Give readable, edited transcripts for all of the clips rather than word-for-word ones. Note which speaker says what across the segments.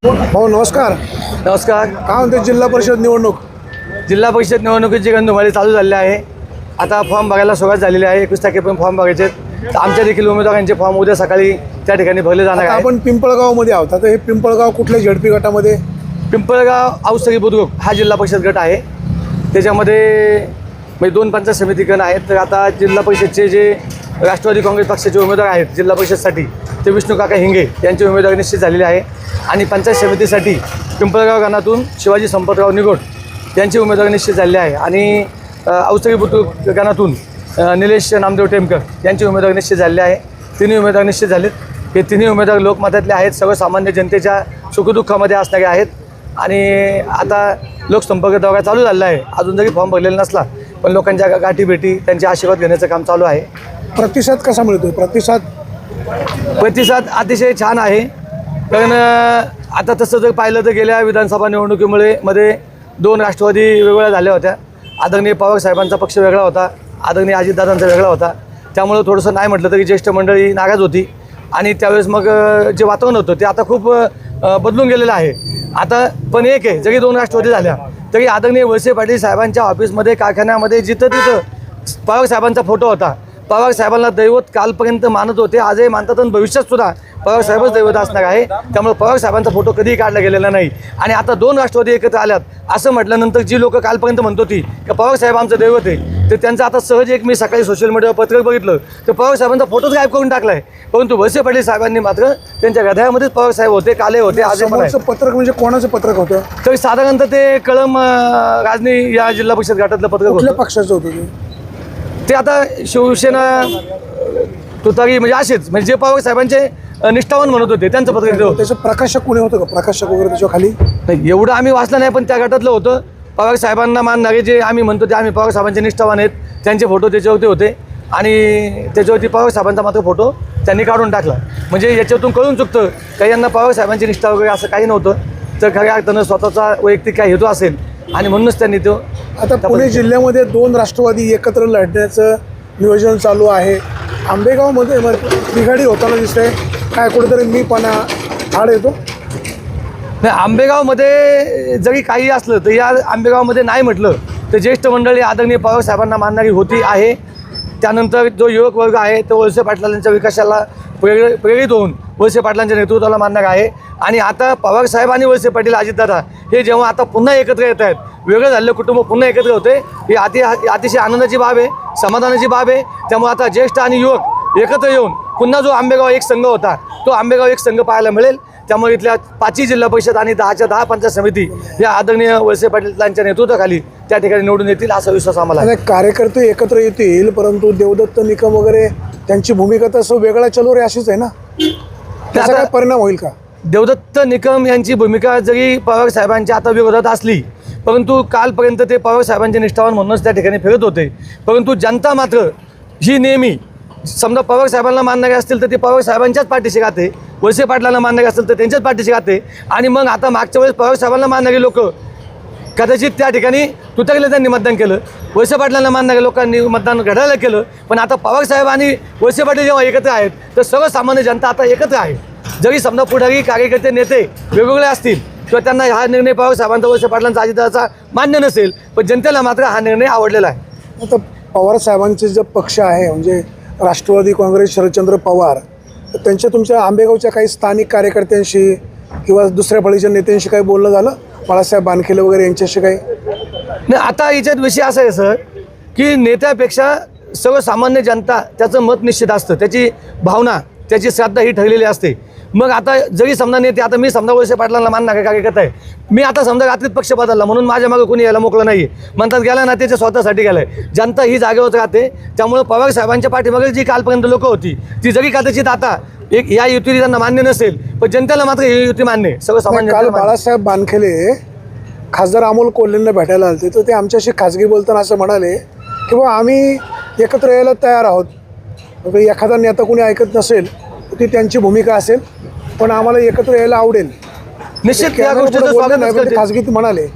Speaker 1: भाऊ नमस्कार.
Speaker 2: नमस्कार.
Speaker 1: काय म्हणते जिल्हा परिषद निवडणूक?
Speaker 2: जिल्हा परिषद निवडणुकीची रणधुमाळी चालू झाली आहे. आता फॉर्म बघायला सुरुवात झालेली आहे. 21 तारखेपर्यंत फॉर्म बघायचे आहेत. आमच्या देखील उमेदवारांचे फॉर्म उद्या सकाळी त्या ठिकाणी भरले जाणार आहे.
Speaker 1: आपण पिंपळगावमध्ये आहोत. आता हे पिंपळगाव कुठल्या झेडपी गटामध्ये?
Speaker 2: पिंपळगाव औसरी बुद्रुक हा जिल्हा परिषद गट आहे. त्याच्यामध्ये म्हणजे 2 पंचायत समिती गण आहेत. तर आता जिल्हा परिषदचे जे राष्ट्रवादी काँग्रेस पक्षाचे उमेदवार आहेत जिल्हा परिषदसाठी ते विष्णू काका हिंगे यांची उमेदवारी निश्चित झालेली आहे. आणि पंचायत समितीसाठी पिंपळगाव गणातून शिवाजी संपतराव निगोट यांची उमेदवारी निश्चित झालेली आहे. आणि औसरी बुद्रुक गणातून निलेश नामदेव टेमकर यांची उमेदवारी निश्चित झालेली आहे. तिन्ही उमेदवार निश्चित झालेत. हे तिन्ही उमेदवार लोकमतातले आहेत. सर्वसामान्य जनतेच्या सुखदुःखामध्ये असणारे आहेत. आणि आता लोकसंपर्क दौरा चालू झालेला आहे. अजून जरी फॉर्म भरलेला नसला पण लोकांच्या गाठीभेटी त्यांचे आशीर्वाद घेण्याचं काम चालू आहे.
Speaker 1: प्रतिसाद कसा मिळतोय?
Speaker 2: प्रतिसाद अतिशय छान आहे. कारण आता तसं जर पाहिलं तर गेल्या विधानसभा मध्ये 2 राष्ट्रवादी वेगवेगळ्या झाल्या होत्या. आदरणीय पवार साहेबांचा पक्ष वेगळा होता, आदरणीय अजितदादांचा वेगळा होता. त्यामुळं थोडंसं नाही म्हटलं तरी ज्येष्ठ मंडळी नाराज होती. आणि त्यावेळेस मग जे वातावरण होतं ते आता खूप बदलून गेलेलं आहे. आता पण एक आहे, जरी 2 राष्ट्रवादी झाल्या तरी आदरणीय वळसे पाटील साहेबांच्या ऑफिसमध्ये कारखान्यामध्ये जिथं पवार साहेबांचा फोटो होता. पवार साहेबांना दैवत कालपर्यंत मानत होते, आजही मानतात आणि भविष्यात सुद्धा पवार साहेबच दैवत असणार आहे. त्यामुळे पवार साहेबांचा फोटो कधीही काढला गेलेला नाही. आणि आता 2 राष्ट्रवादी एकत्र आल्यात असं म्हटल्यानंतर जी लोक कालपर्यंत म्हणत होती की पवार साहेब आमचं दैवत आहे, तर त्यांचं आता सहज एक मी सकाळी सोशल मीडियावर पत्रक बघितलं तर पवार साहेबांचा फोटोच गायब करून टाकला आहे. परंतु वळसे पाटील साहेबांनी मात्र त्यांच्या हृदयामध्येच पवार साहेब होते, काले होते. आज
Speaker 1: पत्रक म्हणजे कोणाचं पत्रक होतं?
Speaker 2: तरी साधारणतः ते कळम राजनी या जिल्हा परिषद गटातलं पत्रक होतं.
Speaker 1: कुठल्या पक्षाचं होतं
Speaker 2: ते? आता शिवसेना तुतारी म्हणजे असेच म्हणजे जे पवार साहेबांचे निष्ठावान म्हणत होते त्यांचं पत्रक होतं.
Speaker 1: त्याचं प्रकाशक कोणी होतं का? प्रकाशक वगैरे त्याच्या खाली?
Speaker 2: नाही, एवढं आम्ही वाचलं नाही, पण त्या गटातलं होतं. पवार साहेबांना मानणारे जे आम्ही म्हणतो ते आम्ही पवार साहेबांचे निष्ठावान आहेत त्यांचे फोटो त्याच्यावरती होते. आणि त्याच्यावरती पवार साहेबांचा मात्र फोटो त्यांनी काढून टाकला. म्हणजे याच्यातून कळून चुकतं काही यांना पवार साहेबांची निष्ठा वगैरे असं काही नव्हतं. तर खऱ्या अर्थानं स्वतःचा वैयक्तिक काही हेतू असेल आणि म्हणूनच त्यांनी तो.
Speaker 1: आता पुणे जिल्ह्यामध्ये 2 राष्ट्रवादी एकत्र लढण्याचं नियोजन चालू आहे. आंबेगावमध्ये बिघाडी होताना दिसतंय. काय कुठेतरी मीपणा आड येतो?
Speaker 2: नाही, आंबेगावमध्ये जरी काही असलं तर या आंबेगावमध्ये नाही म्हटलं तर ज्येष्ठ मंडळी आदरणीय पवार साहेबांना मानणारी होती आहे. त्यानंतर जो युवक वर्ग आहे तो वळसे पाटलांच्या विकासाला प्रेरित होऊन वळसे पाटलांच्या नेतृत्वाला मानणार आहे. आणि आता पवार साहेब आणि वळसे पाटील अजितदादा हे जेव्हा आता पुन्हा एकत्र येत आहेत, वेगळं झालेलं कुटुंब पुन्हा एकत्र होते, ही अतिशय आनंदाची बाब आहे, समाधानाची बाब आहे. त्यामुळे आता ज्येष्ठ आणि युवक एकत्र येऊन पुन्हा जो आंबेगाव एक संघ होता तो आंबेगाव एक संघ पाहायला मिळेल. त्यामुळे इथल्या 5 जिल्हा परिषद आणि 10च्या 10 पंचायत समिती या आदरणीय वळसे पाटलांच्या नेतृत्वाखाली त्या ठिकाणी निवडून येतील असा विश्वास आम्हाला आहे.
Speaker 1: कार्यकर्ते एकत्र येतील, परंतु देवदत्त निकम वगैरे त्यांची भूमिका तसं वेगळा चलो रे अशीच आहे ना? त्याचा काय परिणाम होईल का?
Speaker 2: देवदत्त निकम यांची भूमिका जरी पवार साहेबांच्या आता विरोधात असली परंतु कालपर्यंत ते पवार साहेबांचे निष्ठावान म्हणूनच त्या ठिकाणी फिरत होते. परंतु जनता मात्र ही नेहमी समजा पवार साहेबांना मानणारे असतील तर ते पवार साहेबांच्याच पाठीशी राहते, वळसे पाटलांना मानणारे असतील तर त्यांच्याच पाठीशी राहते. आणि मग आता मागच्या वेळेस पवार साहेबांना मानणारे लोक कदाचित त्या ठिकाणी तुतारीला त्यांनी मतदान केलं, वळसे पाटलांना मानणाऱ्या लोकांनी मतदान घड्याला केलं. पण आता पवार साहेब आणि वळसे पाटील जेव्हा एकत्र आहेत तर सर्वसामान्य जनता आता एकत्र आहे. जरी समजा पुढारी कार्यकर्ते नेते वेगवेगळे असतील किंवा त्यांना हा निर्णय पवार साहेबांचा वळसे पाटलांचा अजितदादाचा मान्य नसेल, पण जनतेला मात्र हा निर्णय आवडलेला आहे.
Speaker 1: आता पवार साहेबांचे जो पक्ष आहे म्हणजे राष्ट्रवादी काँग्रेस शरदचंद्र पवार, तर त्यांच्या तुमच्या आंबेगावच्या काही स्थानिक कार्यकर्त्यांशी किंवा दुसऱ्या फळीच्या नेत्यांशी काही बोलणं झालं? बाळासाहेब बानखेले वगैरे यांच्याशी काही?
Speaker 2: नाही, आता याच्यात विषय असा आहे सर की नेत्यापेक्षा सर्वसामान्य जनता त्याचं मत निश्चित असतं, त्याची भावना त्याची श्रद्धा ही ठरलेली असते. मग आता जरी समजा नेते, आता मी समजा वळसे पाटलांना मानणारे कार्यकर्ता आहे, मी आता समजा रात्रीत पक्ष बदलला म्हणून माझ्या मागे कोणी यायला मोकळं नाही म्हणतात, गेला ना त्याच्या स्वतःसाठी गेलाय. जनता ही जागेवर राहते. त्यामुळे पवार साहेबांच्या पाठीमागे जी कालपर्यंत लोक होती ती जरी कदाचित आता एक या युती त्यांना मान्य नसेल, पण जनतेला मात्र ही युती मान्य आहे सर्वसामान्य.
Speaker 1: काल बाळासाहेब बानखेले खासदार अमोल कोल्हेंना भेटायला आले तर ते आमच्याशी खाजगी बोलताना असं म्हणाले की बाबा आम्ही एकत्र यायला तयार आहोत. एखादा नेता कोणी ऐकत नसेल तर ती त्यांची भूमिका असेल, पण आम्हाला एकत्र यायला आवडेल.
Speaker 2: निश्चित त्या गोष्टीचं स्वागत
Speaker 1: खाजगीत म्हणाले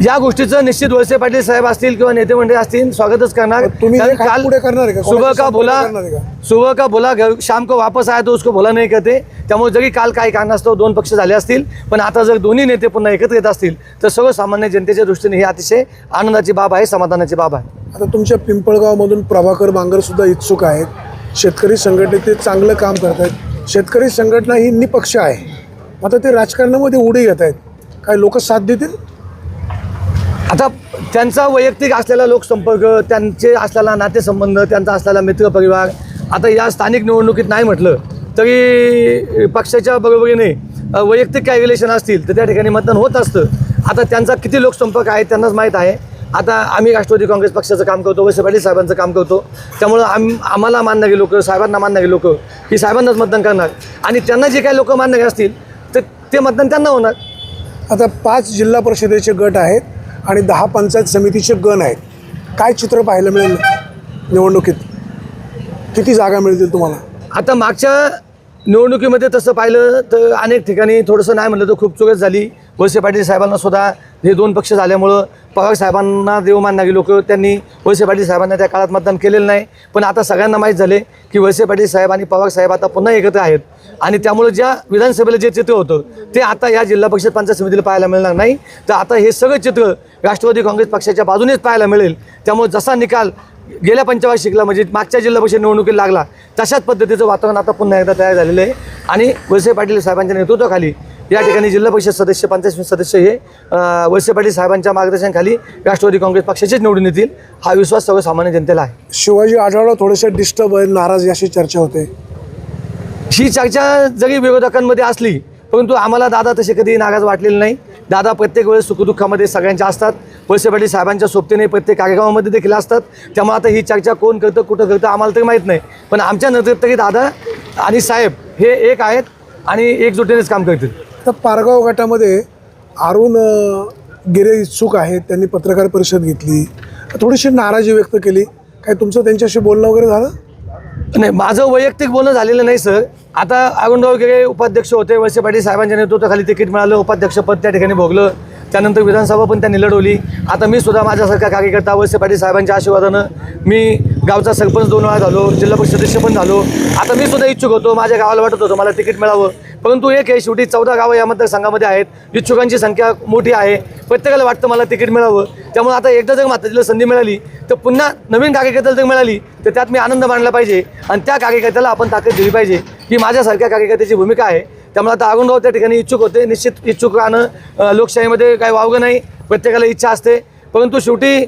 Speaker 2: या गोष्टीचं निश्चित वळसे पाटील साहेब असतील किंवा नेते मंडळी असतील स्वागतच करणार.
Speaker 1: तुम्ही
Speaker 2: कारण
Speaker 1: एक हात पुढे करणार आहे का?
Speaker 2: सुबह
Speaker 1: कोणाच्या
Speaker 2: का बोला
Speaker 1: करणार आहे का?
Speaker 2: सुबह का बोला शाम को वापस आया तो उसको बोला नाही कहते. त्यामुळे जरी काल काही कारणास्तव दोन पक्ष झाले असतील, पण आता जर दोन्ही नेते पुन्हा एकत्र येत असतील तर सर्वसामान्य जनतेच्या दृष्टीने ही अतिशय आनंदाची बाब आहे, समाधानाची बाब आहे.
Speaker 1: आता तुमच्या पिंपळगावमधून प्रभाकर बांगर सुद्धा इच्छुक आहेत. शेतकरी संघटनेत ते चांगलं काम करत आहेत. शेतकरी संघटना ही निपक्ष आहे. आता ते राजकारणामध्ये उडी घेत आहेत. काय लोक साथ देतील?
Speaker 2: आता त्यांचा वैयक्तिक असलेला लोकसंपर्क, त्यांचे असलेला नातेसंबंध, त्यांचा असलेला मित्रपरिवार, आता या स्थानिक निवडणुकीत नाही म्हटलं तरी पक्षाच्या बरोबरीने वैयक्तिक काही रिलेशन असतील तर त्या ठिकाणी मतदान होत असतं. आता त्यांचा किती लोकसंपर्क आहे त्यांनाच माहीत आहे. आता आम्ही राष्ट्रवादी काँग्रेस पक्षाचं काम करतो, वळसे पाटील साहेबांचं काम करतो. त्यामुळं आम्हाला मानणारे लोक, साहेबांना मानणारे लोक ही साहेबांनाच मतदान करणार आणि त्यांना जे काही लोक मानणारे असतील तर ते मतदान त्यांना होणार.
Speaker 1: आता 5 जिल्हा परिषदेचे गट आहेत आणि 10 पंचायत समितीचे गण आहेत. काय चित्र पाहायला मिळेल निवडणुकीत? किती जागा मिळतील तुम्हाला?
Speaker 2: आता मागच्या निवडणुकीमध्ये तसं पाहिलं तर अनेक ठिकाणी थोडंसं नाही म्हटलं तर खूप चुकच झाली. वळसे पाटील साहेबांना सुद्धा हे 2 पक्ष झाल्यामुळं पवार साहेबांना देव मानणारी लोक त्यांनी वळसे पाटील साहेबांना त्या काळात मतदान केलेलं नाही. पण आता सगळ्यांना माहीत झाले की वळसे पाटील साहेब आणि पवार साहेब आता पुन्हा एकत्र आहेत आणि त्यामुळे ज्या विधानसभेला जे चित्र होतं ते आता या जिल्हा परिषद पंचायत समितीला पाहायला मिळणार नाही. तर आता हे सगळं चित्र राष्ट्रवादी काँग्रेस पक्षाच्या बाजूनेच पाहायला मिळेल. त्यामुळे जसा निकाल गेल्या पंचवार्षिकला म्हणजे मागच्या जिल्हा परिषद निवडणुकीला लागला तशाच पद्धतीचं वातावरण आता पुन्हा एकदा तयार झालेलं आहे आणि वळसे पाटील साहेबांच्या नेतृत्वाखाली या ठिकाणी जिल्हा परिषद सदस्य, पंचायत समिती सदस्य हे वळसे पाटील साहेबांच्या मार्गदर्शनाखाली राष्ट्रवादी काँग्रेस पक्षाचेच निवडून येतील हा विश्वास सर्वसामान्य जनतेला आहे.
Speaker 1: शिवाजी आढळराव थोडेसे डिस्टर्ब आहे, नाराज अशी चर्चा होते.
Speaker 2: ही चर्चा जरी विरोधकांमध्ये असली परंतु आम्हाला दादा तसे कधी नाराज वाटलेले नाही. दादा प्रत्येक वेळेस सुखदुःखामध्ये सगळ्यांच्या असतात. वळसे पाटील साहेबांच्या सोबतीने प्रत्येक कार्यक्रमामध्ये देखील असतात. त्यामुळे आता ही चर्चा कोण करतं कुठं करतं आम्हाला तरी माहीत नाही. पण आमच्या नजरेत तरी दादा आणि साहेब हे एक आहेत आणि एकजुटीनेच काम करतील.
Speaker 1: तर पारगाव गटामध्ये अरुण गिरे इच्छुक आहेत. त्यांनी पत्रकार परिषद घेतली, थोडीशी नाराजी व्यक्त केली. काय तुमचं त्यांच्याशी बोलणं वगैरे झालं?
Speaker 2: नाही, माझं वैयक्तिक बोलणं झालेलं नाही सर. आता अरुणराव गिरे उपाध्यक्ष होते, वळसे पाटील साहेबांच्या नेतृत्वाखाली तिकीट मिळालं, उपाध्यक्षपद त्या ठिकाणी भोगलं. त्यानंतर विधानसभा पण त्यांनी लढवली. आता मी सुद्धा माझ्यासारखा कार्यकर्ता वळसे पाटील साहेबांच्या आशीर्वादानं मी गावचा सरपंच 2 वेळा झालो, जिल्हा परिषद सदस्य पण झालो. आता मी सुद्धा इच्छुक होतो, माझ्या गावाला वाटत होतं मला तिकीट मिळावं. परंतु एक आहे, शेवटी 14 गावं या मतदारसंघामध्ये आहेत, इच्छुकांची संख्या मोठी आहे, प्रत्येकाला वाटतं मला तिकीट मिळावं. त्यामुळे आता एकदा जर माताजीला संधी मिळाली तर पुन्हा नवीन कार्यकर्त्याला जर मिळाली तर त्यात मी आनंद मानला पाहिजे आणि त्या कार्यकर्त्याला आपण ताकद दिली पाहिजे ही माझ्यासारख्या कार्यकर्त्याची भूमिका आहे. त्यामुळे आता अरुणराव त्या ठिकाणी इच्छुक होते. निश्चित इच्छुक राहणं लोकशाहीमध्ये काही वावगं नाही, प्रत्येकाला इच्छा असते. परंतु शेवटी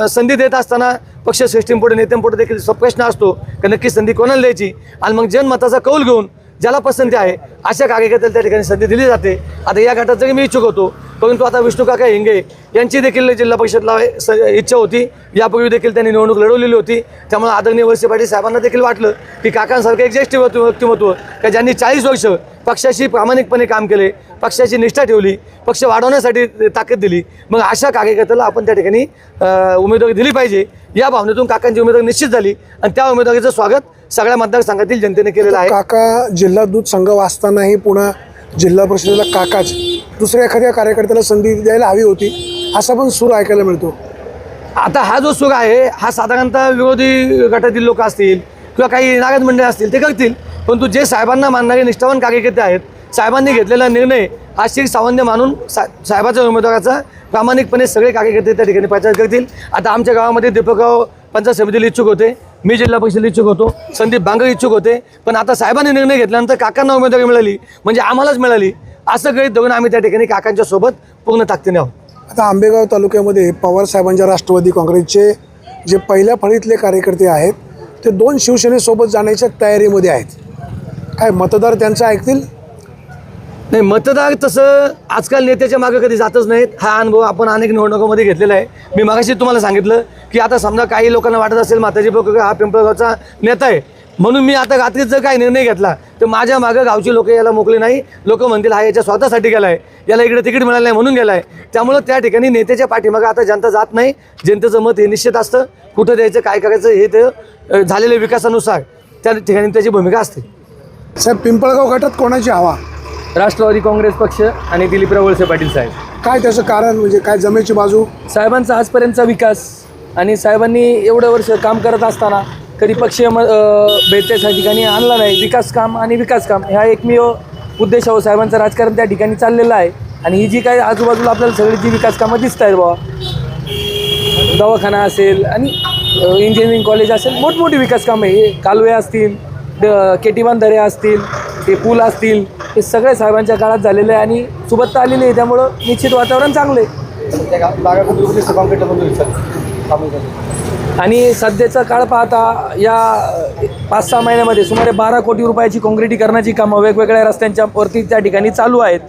Speaker 2: संधी देत असताना पक्षश्रेष्ठींपुढे नेत्यांपुढे देखील प्रश्न असतो की नक्की संधी कोणाला द्यायची आणि मग जनमताचा कौल घेऊन ज्याला पसंती आहे अशा कार्यकर्त्याला त्या ठिकाणी संधी दिली जाते. आता या गटात जरी मी इच्छुक होतो परंतु आता विष्णू काका हिंगे यांची देखील जिल्हा परिषदला इच्छा होती. यापूर्वी देखील त्यांनी निवडणूक लढवलेली होती. त्यामुळे आदरणीय वळसे पाटील साहेबांना देखील वाटलं की काकांसारखं एक ज्येष्ठ व्यक्तिमत्व का ज्यांनी 40 वर्ष पक्षाशी प्रामाणिकपणे काम केले, पक्षाची निष्ठा ठेवली, पक्ष वाढवण्यासाठी ताकद दिली, मग अशा कार्यकर्त्याला आपण त्या ठिकाणी उमेदवारी दिली पाहिजे. या भावनेतून काकांची उमेदवारी निश्चित झाली आणि त्या उमेदवारीचं स्वागत सगळ्या मतदारसंघातील जनतेने केलेलं आहे.
Speaker 1: काका जिल्हा दूध संघ वाचतानाही पुन्हा जिल्हा परिषदेला काकाच दुसऱ्या एखाद्या कार्यकर्त्याला संधी द्यायला हवी होती असा पण सूर ऐकायला मिळतो.
Speaker 2: आता हा जो सूर आहे हा साधारणतः विरोधी गटातील लोक असतील किंवा काही नागरिक मंडळी असतील ते करतील. परंतु जे साहेबांना मानणारे निष्ठावान कार्यकर्ते आहेत, साहेबांनी घेतलेला निर्णय हा शीर सावंत मानून साहेबाच्या उमेदवाराचा प्रामाणिकपणे सगळे कार्यकर्ते त्या ठिकाणी प्रचार करतील. आता आमच्या गावामध्ये दीपकराव पंचायत समितीला इच्छुक होते, मी जिल्हा परिषदेला इच्छुक होतो, संदीप बांगर इच्छुक होते. पण आता साहेबांनी निर्णय घेतल्यानंतर काकांना उमेदवारी मिळाली म्हणजे आम्हालाच मिळाली असं गृहीत धरून आम्ही त्या ठिकाणी काकांच्या सोबत पूर्ण ताकदीने आहोत.
Speaker 1: आता आंबेगाव तालुक्यामध्ये पवार साहेबांच्या राष्ट्रवादी काँग्रेसचे जे पहिल्या फळीतले कार्यकर्ते आहेत ते 2 शिवसेनेसोबत जाण्याच्या तयारीमध्ये आहेत. काय मतदार त्यांचं ऐकतील?
Speaker 2: नाही, मतदार तसं आजकाल नेत्याच्या मागे कधी जातच नाहीत. हा अनुभव आपण अनेक निवडणुकांमध्ये घेतलेला आहे. मी मागाशी तुम्हाला सांगितलं की आता समजा काही लोकांना वाटत असेल माताजी बोकर हा पिंपळगावचा नेता आहे म्हणून मी आता रात्रीच जर काही निर्णय घेतला तर माझ्या मागं गावची लोक याला मोकळे नाही. लोक म्हणतील हा याच्या स्वतःसाठी गेला आहे, याला इकडे तिकीट मिळालं नाही म्हणून गेला आहे. त्यामुळं त्या ठिकाणी नेत्याच्या पाठीमागं आता जनता जात नाही. जनतेचं मत हे निश्चित असतं, कुठं द्यायचं काय करायचं हे ते झालेल्या विकासानुसार त्या ठिकाणी त्याची भूमिका असते.
Speaker 1: साहेब पिंपळगाव गटात कोणाची हवा?
Speaker 3: राष्ट्रवादी काँग्रेस पक्ष आणि दिलीपराव वळसे पाटील साहेब.
Speaker 1: काय त्याचं कारण म्हणजे काय जमेची बाजू?
Speaker 2: साहेबांचा आजपर्यंतचा विकास आणि साहेबांनी एवढं वर्ष काम करत असताना कधी पक्षीय भेटेच्या ठिकाणी आणला नाही. विकास काम आणि विकास काम ह्या एकमेव उद्देशावर साहेबांचं राजकारण त्या ठिकाणी चाललेलं आहे. आणि ही जी काही आजूबाजूला आपल्याला सगळी जी विकास कामं दिसत आहेत बाबा, दवाखाना असेल आणि इंजिनिअरिंग कॉलेज असेल, मोठमोठी विकास कामं, हे कालवे असतील, केटी बांधारे असतील, ते पूल असतील, हे सगळे साहेबांच्या काळात झालेले आहे आणि सुबत्ता आलेली आहे. त्यामुळं निश्चित वातावरण चांगलं आहे. आणि सध्याचा काळ पाहता या 5-6 महिन्यामध्ये सुमारे 12 कोटी रुपयाची काँक्रिटीकरणाची कामं वेगवेगळ्या रस्त्यांच्या वरती त्या ठिकाणी चालू आहेत.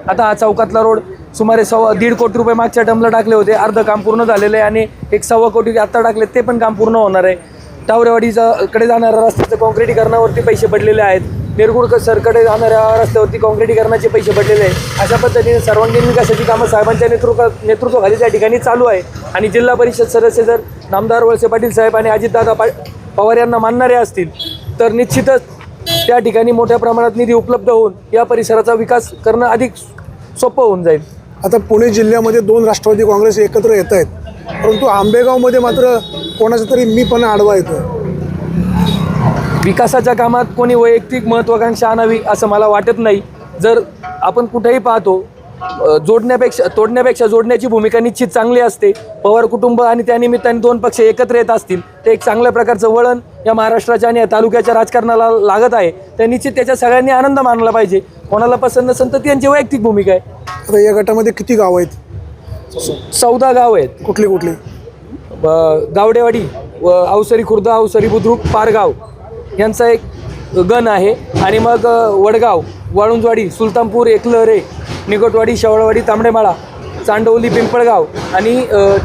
Speaker 2: आता हा चौकातला रोड सुमारे 1.5 कोटी रुपये मागच्या टर्मला टाकले होते, अर्ध काम पूर्ण झालेलं आहे आणि 1.25 कोटी आत्ता टाकले, ते पण काम पूर्ण होणार आहे. टावरेवाडीचा कडे जाणाऱ्या रस्त्याचं काँक्रिटीकरणावरती पैसे पडलेले आहेत. निरगुड सरकडे जाणाऱ्या रस्त्यावरती काँक्रिटीकरणाचे पैसे पडलेले आहेत. अशा पद्धतीने सर्वांगीण विकासाची कामं साहेबांच्या नेतृत्वाखाली त्या ठिकाणी चालू आहे. आणि जिल्हा परिषद सदस्य जर नामदार वळसे पाटील साहेब आणि अजितदादा पवार यांना मानणारे असतील तर निश्चितच त्या ठिकाणी मोठ्या प्रमाणात निधी उपलब्ध होऊन या परिसराचा विकास करणं अधिक सोपं होऊन जाईल.
Speaker 1: आता पुणे जिल्ह्यामध्ये 2 राष्ट्रवादी काँग्रेस एकत्र येत आहेत, परंतु आंबेगावमध्ये मात्र कोणाचा तरी मीपणा आडवा येतो.
Speaker 2: विकासाच्या कामात कोणी वैयक्तिक महत्त्वाकांक्षा आणावी असं मला वाटत नाही. जर आपण कुठेही पाहतो तोडण्यापेक्षा जोडण्याची भूमिका निश्चित चांगली असते. पवार कुटुंब आणि त्यानिमित्ताने 2 पक्ष एकत्र येत असतील ते एक चांगल्या प्रकारचं वळण या महाराष्ट्राच्या आणि या तालुक्याच्या राजकारणाला लागत आहे. तर निश्चित त्याच्या सगळ्यांनी आनंद मानला पाहिजे. कोणाला पसंत नसेल तर त्यांची वैयक्तिक भूमिका आहे.
Speaker 1: आता या गटामध्ये किती गाव आहेत?
Speaker 2: 14 गाव आहेत.
Speaker 1: कुठली कुठली?
Speaker 2: गावडेवाडी, अवसरी खुर्द, अवसरी बुद्रुक, पारगाव यांचा एक गण आहे. आणि मग वडगाव, वाळुंजवाडी, सुलतानपूर, एकलहरे, निकोटवाडी, शेवाळवाडी, तांबडेमाळा, चांडवली, पिंपळगाव आणि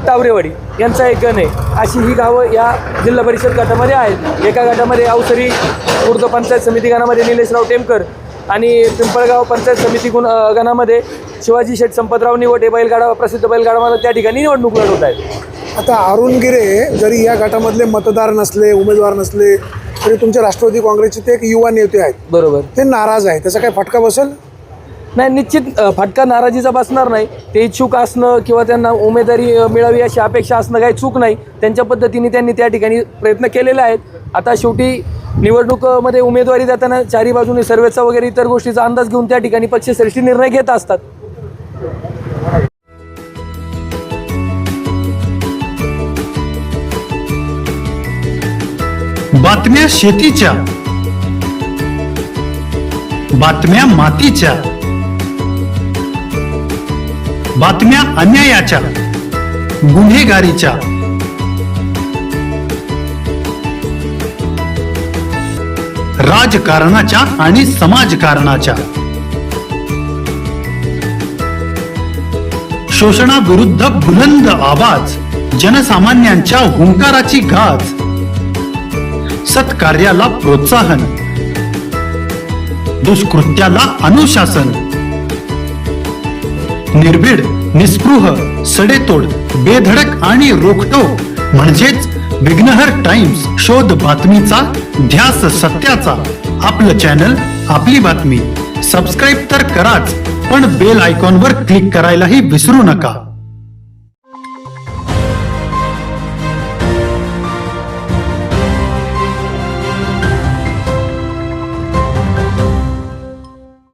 Speaker 2: टावरेवाडी यांचा एक गण आहे. अशी ही गावं या जिल्हा परिषद गटामध्ये आहेत. एका गटामध्ये अवसरी खुर्द पंचायत समिती गणामध्ये निलेशराव टेमकर आणि पिंपळगाव पंचायत समिती गणामध्ये शिवाजी शेठ संपतराव निवटे बैलगाडा, प्रसिद्ध बैलगाडा त्या ठिकाणी निवडणूक लढवत आहेत.
Speaker 1: आता अरुण गिरे जरी या गटामधले मतदार नसले, उमेदवार नसले, तरी तुमच्या राष्ट्रवादी काँग्रेसचे ते एक युवा नेते आहेत.
Speaker 2: बरोबर.
Speaker 1: ते नाराज आहे, त्याचा काय फटका बसेल?
Speaker 2: नाही, निश्चित फटका नाराजीचा बसणार नाही. ते इच्छुक असणं किंवा त्यांना उमेदवारी मिळावी अशी अपेक्षा असणं काही चूक नाही. त्यांच्या पद्धतीने त्यांनी त्या ठिकाणी प्रयत्न केलेले आहेत. आता शेवटी निवडणुकीमध्ये उमेदवारी देताना चारी बाजूने सर्वेचा वगैरे इतर गोष्टीचा अंदाज घेऊन त्या ठिकाणी पक्षश्रेष्ठी निर्णय घेत असतात.
Speaker 3: बातम्या शेतीच्या, बातम्या मातीच्या, बातम्या अन्यायाच्या, गुन्हेगारीच्या, राजकारणाच्या आणि समाजकारणाच्या, शोषणाविरुद्ध बुलंद आवाज, जनसामान्यांच्या हुंकाराची गाज, सत्कार्याला प्रोत्साहन, दुष्कृत्याला अनुशासन, निर्भीड, निस्पृह, सडेतोड, बेधडक आणि रोखटोक म्हणजेच विघ्नहर टाइम्स. शोध बातमीचा, ध्यास सत्याचा. आपलं चॅनल, आपली बातमी. सबस्क्राईब तर कराच, पण बेल आयकॉनवर क्लिक करायलाही विसरू नका.